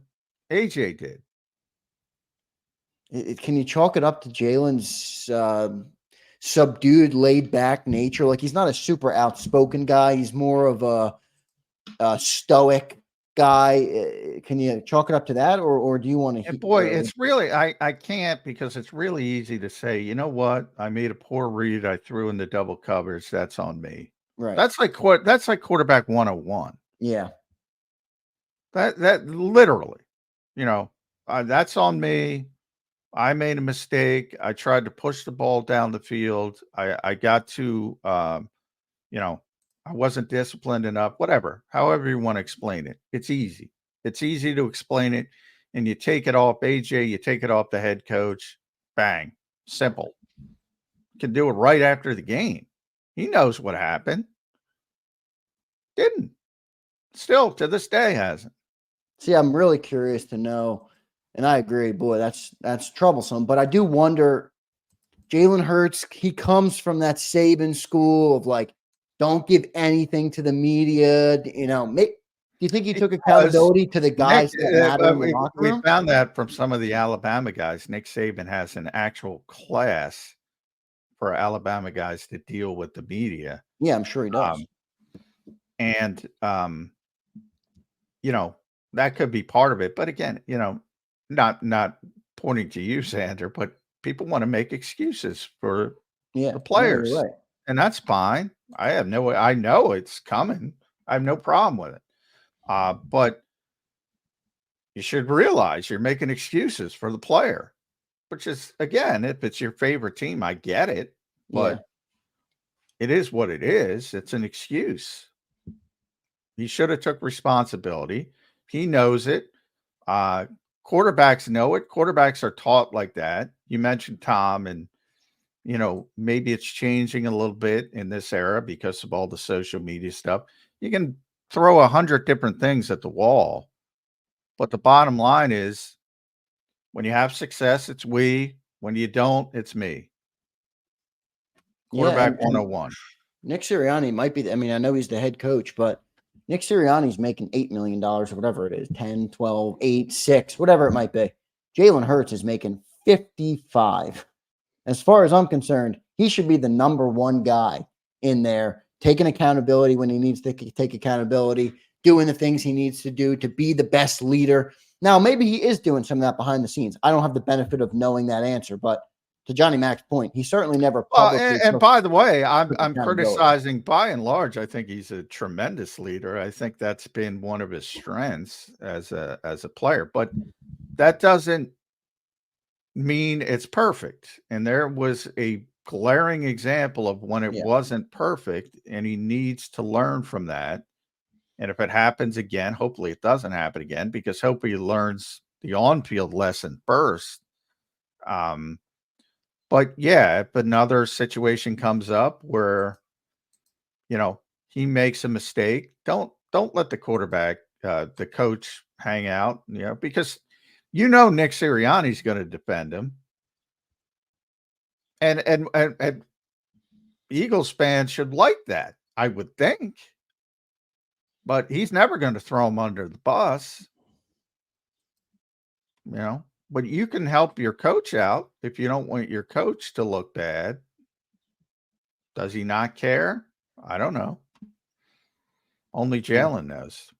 AJ did. Can you chalk it up to Jalen's subdued, laid-back nature? Like, he's not a super outspoken guy. He's more of a stoic guy. Can you chalk it up to that, or do you want to? Boy, it's really I can't, because it's really easy to say, you know what? I made a poor read. I threw in the double covers. That's on me. Right. That's like quarterback 101. Yeah. That literally, that's on me. I made a mistake. I tried to push the ball down the field. I got to, I wasn't disciplined enough, whatever, however you want to explain it. It's easy. It's easy to explain it. And you take it off AJ, you take it off the head coach, bang, simple. Can do it right after the game. He knows what happened. Didn't. Still to this day hasn't. See, I'm really curious to know. And I agree, boy, that's troublesome. But I do wonder, Jalen Hurts, he comes from that Saban school of like, don't give anything to the media. Do you think he took accountability to the guys that matter in the locker room? We found that from some of the Alabama guys. Nick Saban has an actual class for Alabama guys to deal with the media. Yeah, I'm sure he does. And that could be part of it. But again, not pointing to you, Xander, but people want to make excuses for the players. No, you're right. And that's fine. I know it's coming. I have no problem with it. But you should realize you're making excuses for the player, which is, again, if it's your favorite team, I get it, but it is what it is. It's an excuse. He should have took responsibility. He knows it. Quarterbacks know it. Quarterbacks are taught like that. You mentioned Tom, and maybe it's changing a little bit in this era because of all the social media stuff. You can throw 100 different things at the wall, but the bottom line is, when you have success, it's we. When you don't, it's me. Quarterback 101. Nick Sirianni might be. I mean, I know he's the head coach, but Nick Sirianni's making $8 million or whatever it is, 10, 12, 8, 6, whatever it might be. Jalen Hurts is making 55. As far as I'm concerned, he should be the number one guy in there, taking accountability when he needs to take accountability, doing the things he needs to do to be the best leader. Now, maybe he is doing some of that behind the scenes. I don't have the benefit of knowing that answer, but to Johnny Mac's point, he certainly never publicly. And by the way, I'm criticizing by and large. I think he's a tremendous leader. I think that's been one of his strengths as a player, but that doesn't mean it's perfect. And there was a glaring example of when it wasn't perfect, and he needs to learn from that. And if it happens again, hopefully it doesn't happen again, because hopefully he learns the on-field lesson first. But yeah, if another situation comes up where, he makes a mistake, don't let the quarterback, the coach hang out, because Nick Sirianni's going to defend him. And Eagles fans should like that, I would think. But he's never going to throw him under the bus. But you can help your coach out if you don't want your coach to look bad. Does he not care? I don't know. Only Jalen knows.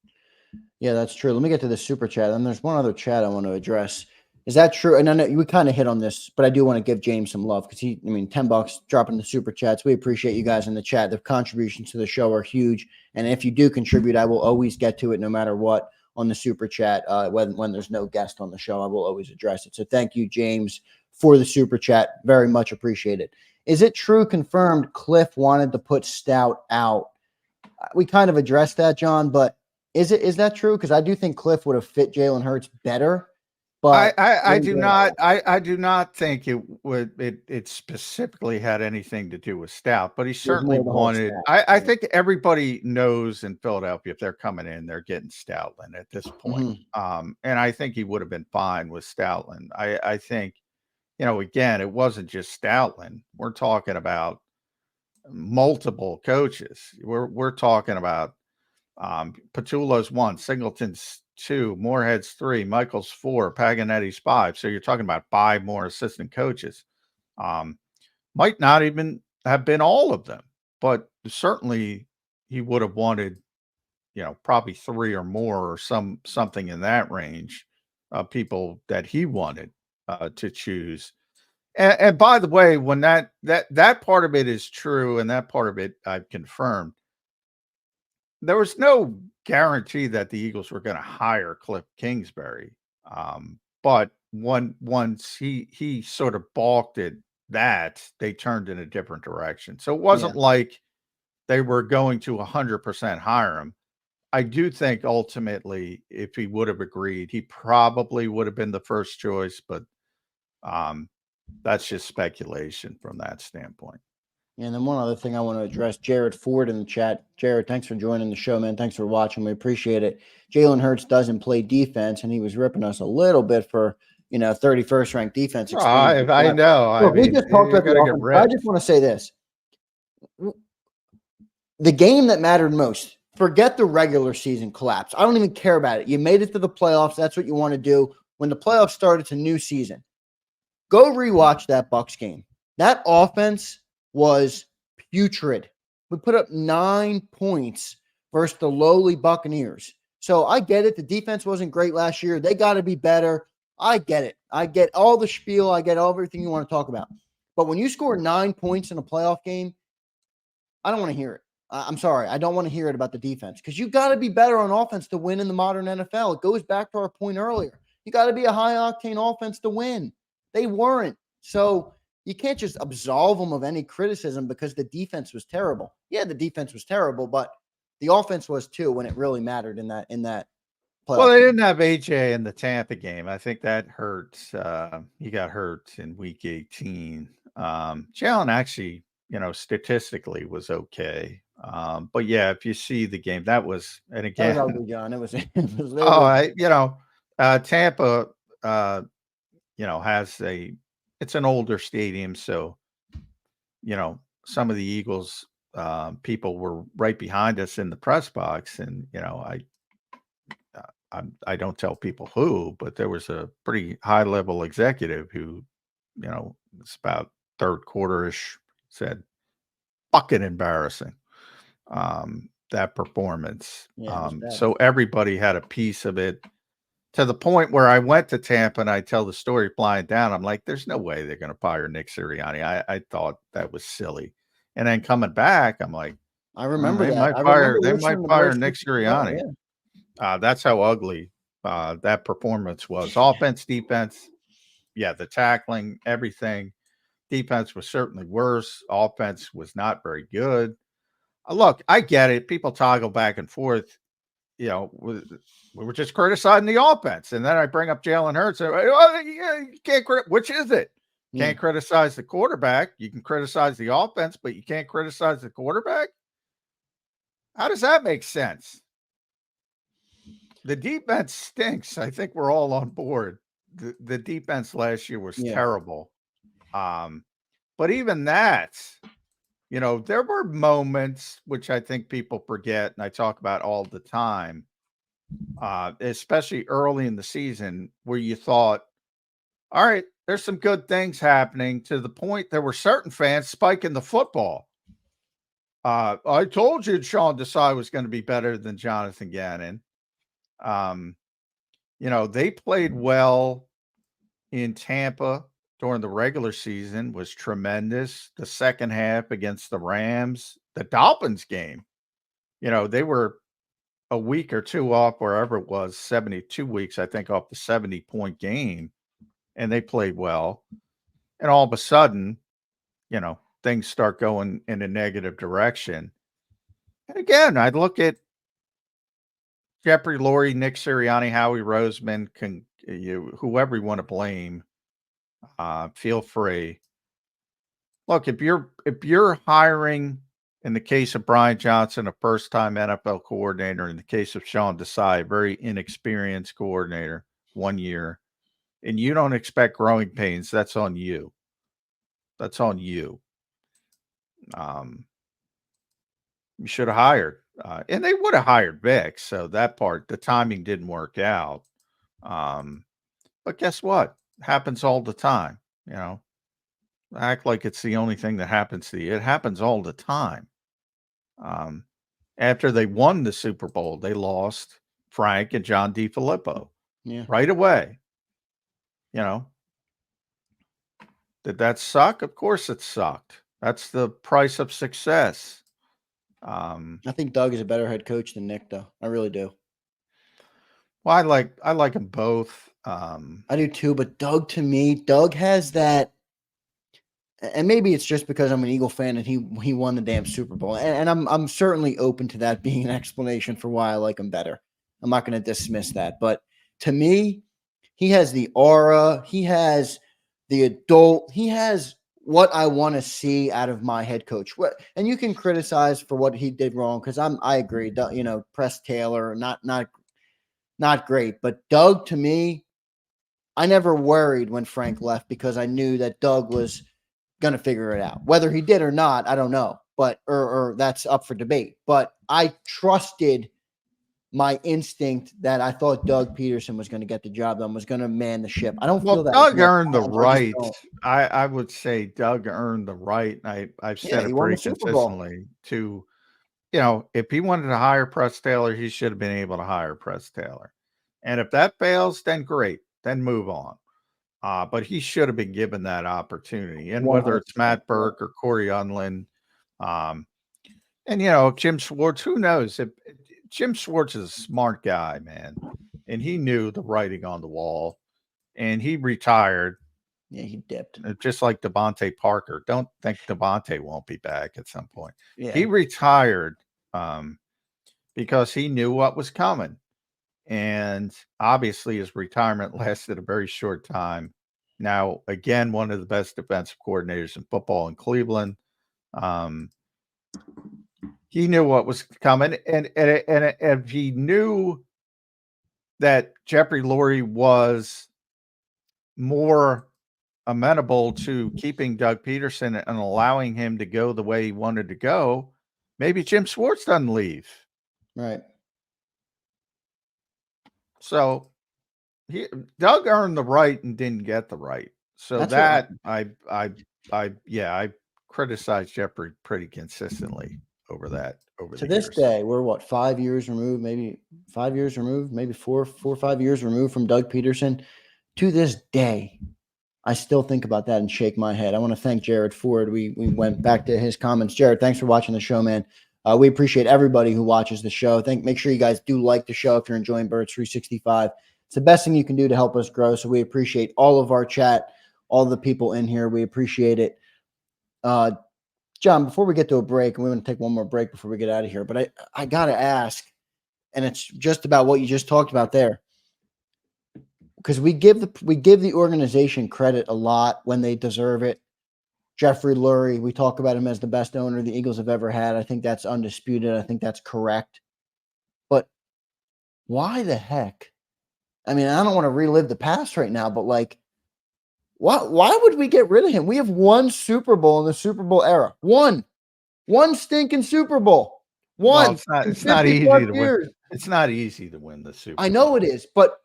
Yeah, that's true. Let me get to the super chat. And there's one other chat I want to address. Is that true? And I know we kind of hit on this, but I do want to give James some love because $10 dropping the super chats. We appreciate you guys in the chat. The contributions to the show are huge. And if you do contribute, I will always get to it no matter what on the super chat. When there's no guest on the show, I will always address it. So thank you, James, for the super chat. Very much appreciated. Is it true, confirmed, Cliff wanted to put Stout out? We kind of addressed that, John, but is that true? Because I do think Cliff would have fit Jalen Hurts better. But I do not think it specifically had anything to do with Stout, but he certainly wanted. I think everybody knows in Philadelphia if they're coming in, they're getting Stoutland at this point. And I think he would have been fine with Stoutland. I think, again, it wasn't just Stoutland. We're talking about multiple coaches. We're talking about Patullo's 1, Singleton's 2, Moorhead's 3, Michael's 4, Paganetti's 5. So you're talking about 5 more assistant coaches. Might not even have been all of them, but certainly he would have wanted, probably 3 or more or something in that range of people that he wanted to choose. And by the way, when that part of it is true, and that part of it I've confirmed, there was no guarantee that the Eagles were going to hire Cliff Kingsbury. But once he sort of balked at that, they turned in a different direction. So it wasn't like they were going to 100% hire him. I do think ultimately, if he would have agreed, he probably would have been the first choice, but that's just speculation from that standpoint. And then one other thing I want to address, Jared Ford in the chat. Jared, thanks for joining the show, man. Thanks for watching. We appreciate it. Jalen Hurts doesn't play defense, and he was ripping us a little bit for, 31st ranked defense. I know. Look, we just talked about the offense. I just want to say this. The game that mattered most, forget the regular season collapse. I don't even care about it. You made it to the playoffs. That's what you want to do. When the playoffs start, it's a new season. Go rewatch that Bucs game. That offense was putrid. We put up 9 points versus the lowly Buccaneers. So I get it. The defense wasn't great last year. They got to be better. I get it. I get all the spiel. I get everything you want to talk about. But when you score 9 points in a playoff game, I don't want to hear it. I'm sorry. I don't want to hear it about the defense because you got to be better on offense to win in the modern NFL. It goes back to our point earlier. You got to be a high-octane offense to win. They weren't. So you can't just absolve them of any criticism because the defense was terrible. Yeah, the defense was terrible, but the offense was too when it really mattered in that playoff. Well, they didn't have AJ in the Tampa game. I think that hurt. He got hurt in week 18. Jalen actually, statistically was okay. But yeah, if you see the game, that was, and again, that was ugly, John. It was Tampa, has it's an older stadium. So, some of the Eagles people were right behind us in the press box. And, I don't tell people who, but there was a pretty high level executive who, it's about third quarter-ish said, fucking embarrassing. That performance. So everybody had a piece of it. To the point where I went to Tampa and I tell the story flying down. I'm like, there's no way they're going to fire Nick Sirianni. I thought that was silly. And then coming back, I'm like, I remember they that. might fire Nick Sirianni. That's how ugly that performance was. Offense, defense. Yeah, the tackling, everything. Defense was certainly worse. Offense was not very good. Look, I get it. People toggle back and forth. We were just criticizing the offense. And then I bring up Jalen Hurts. And, you can't which is it? Can't criticize the quarterback. You can criticize the offense, but you can't criticize the quarterback. How does that make sense? The defense stinks. I think we're all on board. The defense last year was terrible. But even that, there were moments which I think people forget, and I talk about all the time, especially early in the season, where you thought, all right, there's some good things happening, to the point there were certain fans spiking the football. I told you Sean Desai was going to be better than Jonathan Gannon. They played well. in Tampa during the regular season was tremendous. The second half against the Rams, the Dolphins game, they were a week or two off, wherever it was, 72 weeks, I think, off the 70-point game, and they played well. And all of a sudden, things start going in a negative direction. And again, I look at Jeffrey Lurie, Nick Sirianni, Howie Roseman, whoever you want to blame, feel free. Look, if you're hiring, in the case of Brian Johnson, a first-time NFL coordinator, in the case of Sean Desai, a very inexperienced coordinator, 1 year, and you don't expect growing pains, that's on you. That's on you. You should have hired. And they would have hired Vic, so that part, the timing didn't work out. But guess what? Happens all the time, Act like it's the only thing that happens to you. It happens all the time. After they won the Super Bowl, they lost Frank and John DeFilippo right away. Did that suck? Of course it sucked. That's the price of success. I think Doug is a better head coach than Nick, though. I really do. Well, I like them both. I do too, but Doug has that, and maybe it's just because I'm an Eagle fan and he won the damn Super Bowl, and I'm certainly open to that being an explanation for why I like him better. I'm not going to dismiss that, but to me, he has the aura, he has the adult, he has what I want to see out of my head coach. And you can criticize for what he did wrong, because I agree. Press Taylor, not great, but Doug, to me, I never worried when Frank left because I knew that Doug was going to figure it out. Whether he did or not, I don't know, but or that's up for debate. But I trusted my instinct that I thought Doug Pederson was going to get the job done, was going to man the ship. I don't feel that Doug earned the right. I would say Doug earned the right. I've said it pretty consistently to, if he wanted to hire Press Taylor, he should have been able to hire Press Taylor. And if that fails, then great, then move on. But he should have been given that opportunity. And whether it's Matt Burke or Corey Unlin, and Jim Schwartz, who knows? If Jim Schwartz is a smart guy, man, and he knew the writing on the wall, and he retired. Yeah, he dipped. Just like Devontae Parker. Don't think Devontae won't be back at some point. Yeah. He retired because he knew what was coming. And obviously his retirement lasted a very short time. Now, again, one of the best defensive coordinators in football in Cleveland. He knew what was coming. And if he knew that Jeffrey Lurie was more amenable to keeping Doug Pederson and allowing him to go the way he wanted to go, maybe Jim Schwartz doesn't leave. Right. So Doug earned the right and didn't get the right. So that's I criticize Jeffrey pretty consistently over that. To this day, we're 5 years removed, maybe 5 years removed, maybe four or 5 years removed from Doug Pederson. To this day, I still think about that and shake my head. I want to thank Jared Ford. We went back to his comments. Jared, thanks for watching the show, man. We appreciate everybody who watches the show. Make sure you guys do like the show if you're enjoying Birds 365. It's the best thing you can do to help us grow. So we appreciate all of our chat, all the people in here. We appreciate it. John, before we get to a break, and we're going to take one more break before we get out of here, but I got to ask, and it's just about what you just talked about there, because we give the organization credit a lot when they deserve it. Jeffrey Lurie, we talk about him as the best owner the Eagles have ever had. I think that's undisputed. I think that's correct. But why the heck? I mean, I don't want to relive the past right now, but why would we get rid of him? We have one Super Bowl in the Super Bowl era. One stinking Super Bowl. One. Well, it's not easy to win. It's not easy to win the Super Bowl. I know it is, but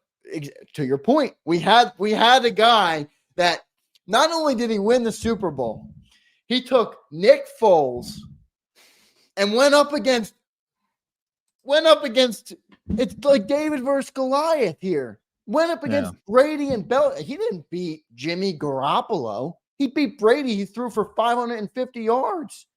to your point, we had a guy that not only did he win the Super Bowl, he took Nick Foles and went up against it's like David versus Goliath here. Went up against Brady and Bell. He didn't beat Jimmy Garoppolo. He beat Brady. He threw for 550 yards.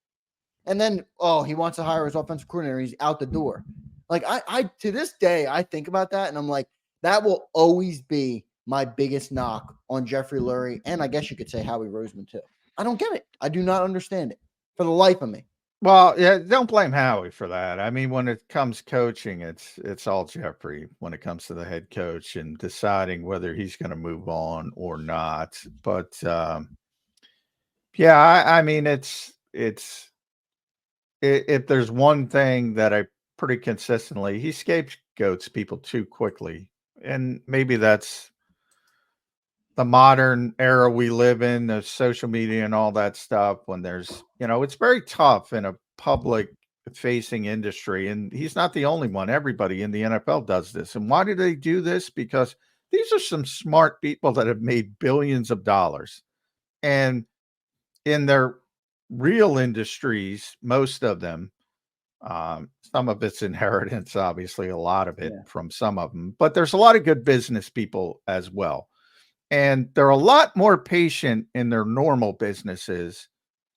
And then, he wants to hire his offensive coordinator. He's out the door. Like, I to this day, I think about that, and I'm like, that will always be my biggest knock on Jeffrey Lurie, and I guess you could say Howie Roseman too. I don't get it. I do not understand it for the life of me. Well, yeah, don't blame Howie for that. I mean, when it comes coaching, it's all Jeffrey when it comes to the head coach and deciding whether he's going to move on or not. But yeah, I mean, if there's one thing that I pretty consistently, he scapegoats people too quickly, and maybe that's the modern era we live in, the social media and all that stuff, when there's, it's very tough in a public facing industry. And he's not the only one. Everybody in the NFL does this. And why do they do this? Because these are some smart people that have made billions of dollars. And in their real industries, most of them, some of it's inheritance, obviously, a lot of it from some of them, but there's a lot of good business people as well. And they're a lot more patient in their normal businesses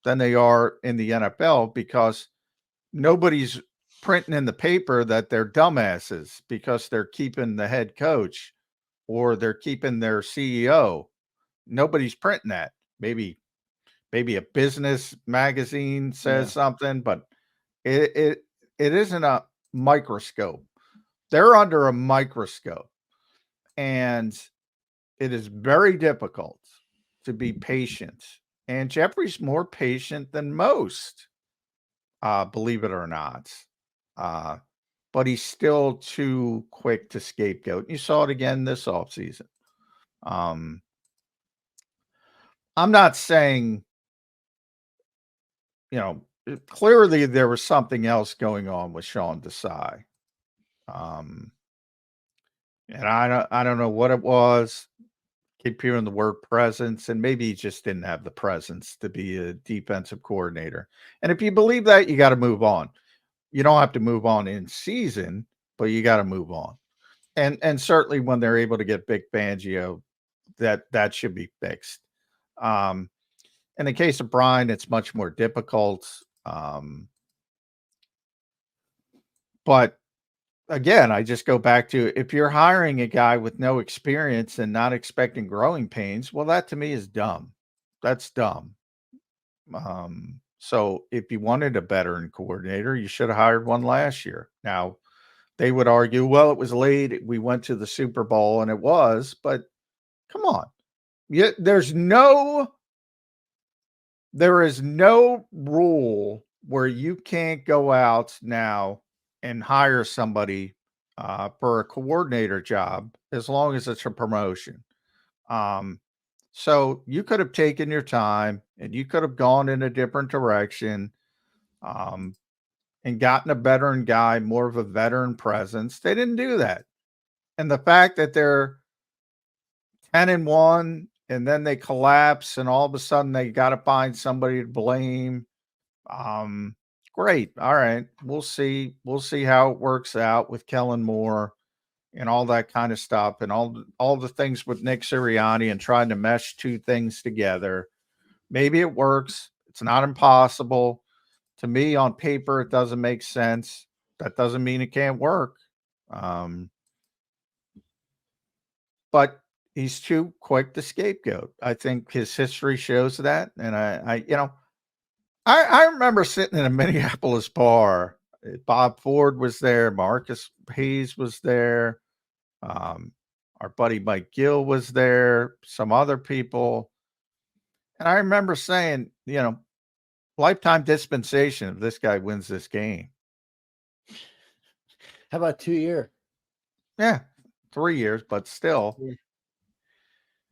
than they are in the NFL, because nobody's printing in the paper that they're dumbasses because they're keeping the head coach or they're keeping their CEO. Nobody's printing that. Maybe a business magazine says something, but it isn't a microscope. They're under a microscope, and it is very difficult to be patient. And Jeffrey's more patient than most, believe it or not. But he's still too quick to scapegoat. You saw it again this offseason. I'm not saying, clearly there was something else going on with Sean Desai. And I don't know what it was. Keep hearing the word presence, and maybe he just didn't have the presence to be a defensive coordinator. And if you believe that, you got to move on. You don't have to move on in season, but you got to move on. And certainly when they're able to get Vic Fangio, that should be fixed. In the case of Brian, it's much more difficult. But again, I just go back to, if you're hiring a guy with no experience and not expecting growing pains, well, that to me is dumb. That's dumb. So if you wanted a veteran coordinator, you should have hired one last year. Now, they would argue, well, it was late. We went to the Super Bowl, and it was, but come on. There is no rule where you can't go out now and hire somebody for a coordinator job as long as it's a promotion. So you could have taken your time and you could have gone in a different direction and gotten a veteran guy, more of a veteran presence. They didn't do that. And the fact that they're 10-1 and then they collapse and all of a sudden they got to find somebody to blame. Great. All right. We'll see how it works out with Kellen Moore and all that kind of stuff, and all the things with Nick Sirianni and trying to mesh two things together. Maybe it works. It's not impossible. To me, on paper, it doesn't make sense. That doesn't mean it can't work. But he's too quick to scapegoat. I think his history shows that. And I remember sitting in a Minneapolis bar. Bob Ford was there. Marcus Hayes was there. Our buddy Mike Gill was there. Some other people. And I remember saying, lifetime dispensation if this guy wins this game. How about 2 years? Yeah, 3 years, but still.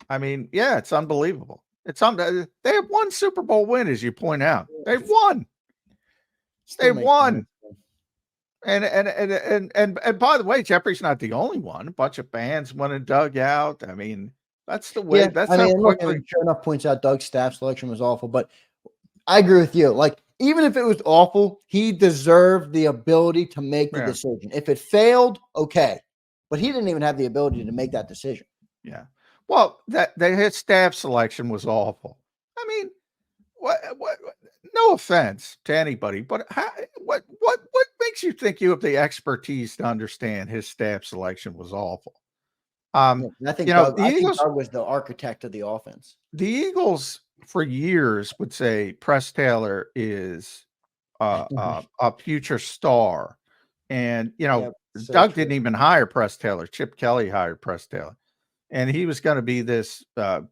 I mean, yeah, it's unbelievable. They have one Super Bowl win, as you point out. They've won. They've won. And by the way, Jeffrey's not the only one. A bunch of fans went and dug out. I mean, that's the way. Yeah, that's how quickly. Sure enough points out Doug's staff selection was awful, but I agree with you. Like, even if it was awful, he deserved the ability to make the decision. If it failed, okay. but he didn't even have the ability to make that decision. Yeah. Well, his staff selection was awful. I mean, what, no offense to anybody, but what makes you think you have the expertise to understand his staff selection was awful? I think Doug was the architect of the offense. The Eagles for years would say Press Taylor is a future star. And, Doug didn't even hire Press Taylor. Chip Kelly hired Press Taylor. And he was going to be this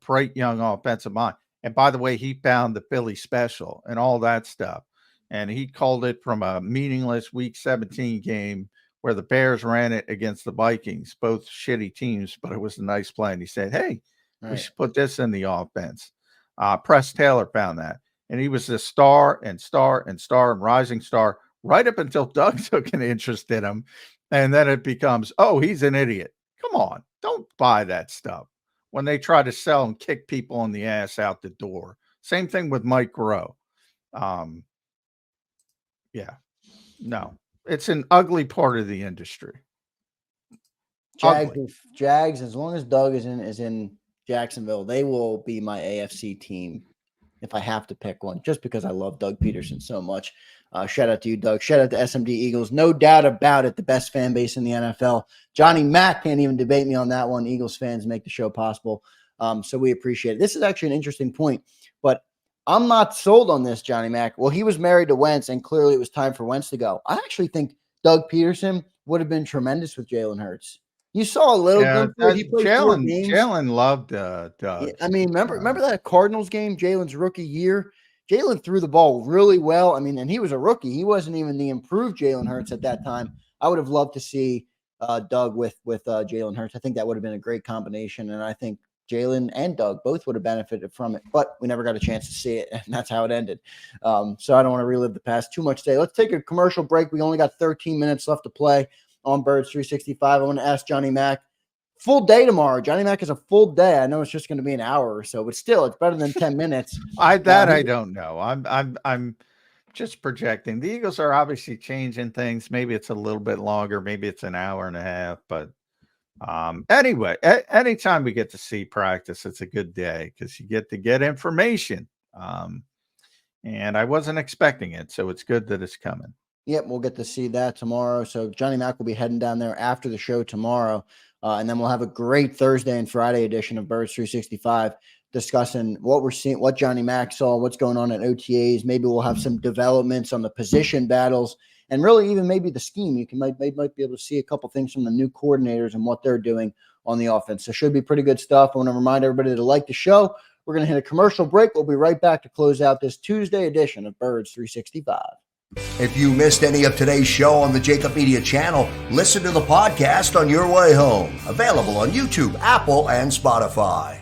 bright young offensive mind. And by the way, he found the Philly special and all that stuff. And he called it from a meaningless Week 17 game where the Bears ran it against the Vikings, both shitty teams, but it was a nice play. And he said, hey, we should put this in the offense. Press Taylor found that. And he was this star and rising star right up until Doug took an interest in him. And then it becomes, oh, he's an idiot. Come on, don't buy that stuff. When they try to sell and kick people in the ass out the door. Same thing with Mike Rowe. No, it's an ugly part of the industry. Jags, as long as Doug is in Jacksonville, they will be my AFC team if I have to pick one, just because I love Doug Pederson so much. Shout out to you, Doug. Shout out to SMD Eagles. No doubt about it, the best fan base in the NFL. Johnny Mack can't even debate me on that one. Eagles fans make the show possible. So we appreciate it. This is actually an interesting point, but I'm not sold on this, Johnny Mack. Well, he was married to Wentz, and clearly it was time for Wentz to go. I actually think Doug Pederson would have been tremendous with Jalen Hurts. You saw a little Jalen loved Doug. I mean, remember that Cardinals game, Jalen's rookie year? Jalen threw the ball really well. I mean, and he was a rookie. He wasn't even the improved Jalen Hurts at that time. I would have loved to see Doug with Jalen Hurts. I think that would have been a great combination, and I think Jalen and Doug both would have benefited from it, but we never got a chance to see it, and that's how it ended. So I don't want to relive the past too much today. Let's take a commercial break. We only got 13 minutes left to play on Birds 365. I want to ask Johnny Mack, full day tomorrow. Johnny Mack is a full day. I know it's just going to be an hour or so, but still, it's better than 10 minutes. I don't know. I'm just projecting. The Eagles are obviously changing things. Maybe it's a little bit longer. Maybe it's an hour and a half. But anyway, anytime we get to see practice, it's a good day because you get to get information. And I wasn't expecting it, so it's good that it's coming. Yep, we'll get to see that tomorrow. So Johnny Mack will be heading down there after the show tomorrow. And then we'll have a great Thursday and Friday edition of Birds 365 discussing what we're seeing, what Johnny Mack saw, what's going on at OTAs. Maybe we'll have some developments on the position battles and really even maybe the scheme. You might be able to see a couple things from the new coordinators and what they're doing on the offense. So should be pretty good stuff. I want to remind everybody to like the show. We're going to hit a commercial break. We'll be right back to close out this Tuesday edition of Birds 365. If you missed any of today's show on the JAKIB Media channel, listen to the podcast on your way home. Available on YouTube, Apple, and Spotify.